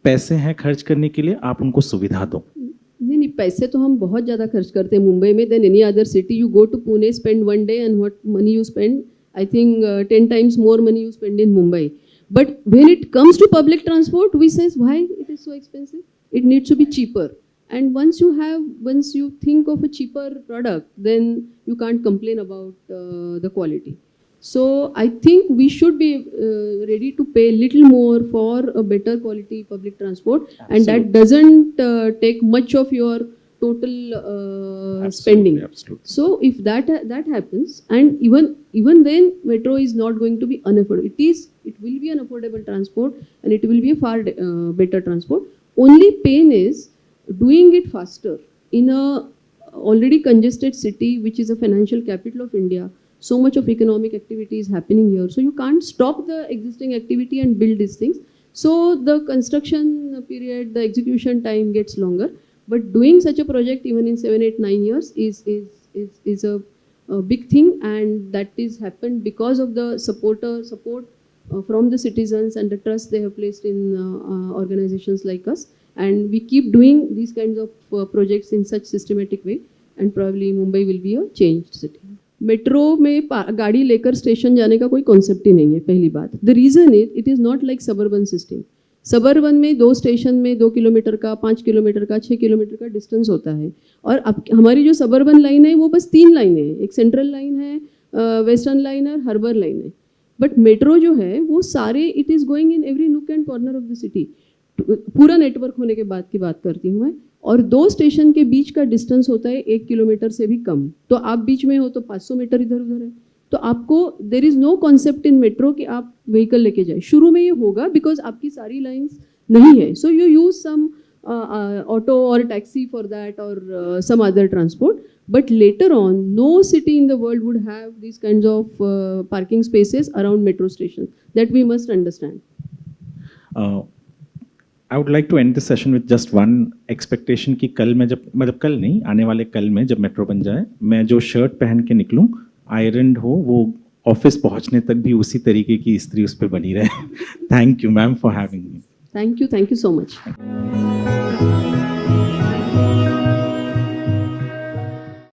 पैसे हैं खर्च करने के लिए, आप उनको सुविधा दो. नहीं, पैसे तो हम बहुत ज़्यादा खर्च करते हैं मुंबई में then any other city. You go to Pune, spend one day and what money you spend, I think 10 times more money you spend in Mumbai. But when it comes to public transport, we say why it is so expensive? It needs to be cheaper. And once you think of a cheaper product, then you can't complain about the quality. So I think we should be ready to pay a little more for a better quality public transport. Absolutely. And that doesn't take much of your total spending. Absolutely. So if that happens, and even then metro is not going to be unaffordable. It will be an affordable transport and it will be a far better transport. Only pain is doing it faster in a already congested city, which is a financial capital of India. So much of economic activity is happening here. So you can't stop the existing activity and build these things. So the construction period, the execution time gets longer. But doing such a project even in 7, 8, 9 years is a big thing, and that is happened because of the support from the citizens and the trust they have placed in organizations like us. And we keep doing these kinds of projects in such systematic way, and probably Mumbai will be a changed city. Metro में गाड़ी लेकर station जाने का कोई concept ही नहीं है, पहली बात. The reason it is not like suburban system. Suburban में 2 स्टेशन में 2 किलोमीटर का, 5 किलोमीटर का, 6 किलोमीटर का डिस्टेंस होता है. और अब हमारी जो सबर्बन लाइन है वो बस 3 लाइनें हैं. एक सेंट्रल लाइन है, वेस्टर्न लाइन है, हार्बर लाइन है. बट मेट्रो जो है वो सारे it is going in every nook and corner of the city. पूरा नेटवर्क होने के बाद की बात करती हूँ मैं. और 2 स्टेशन के बीच का डिस्टेंस होता है 1 किलोमीटर से भी कम. तो आप बीच में हो तो 500 मीटर इधर उधर है. तो आपको there is no concept in metro कि आप व्हीकल लेके जाए. शुरू में ये होगा बिकॉज आपकी सारी लाइन्स नहीं है. So you use some auto और टैक्सी फॉर दैट और some other transport. But later on, no city in the world would have these kinds of parking spaces around metro stations. That we must understand. I would like to end this session with just one expectation कि कल मैं जब मतलब कल नहीं आने वाले कल में जब मेट्रो बन जाए, मैं जो शर्ट पहन के निकलूँ आयरन्ड हो, वो ऑफिस पहुँचने तक भी उसी तरीके की इस्त्री उस पर बनी रहे. Thank you, ma'am, for having me. Thank you so much.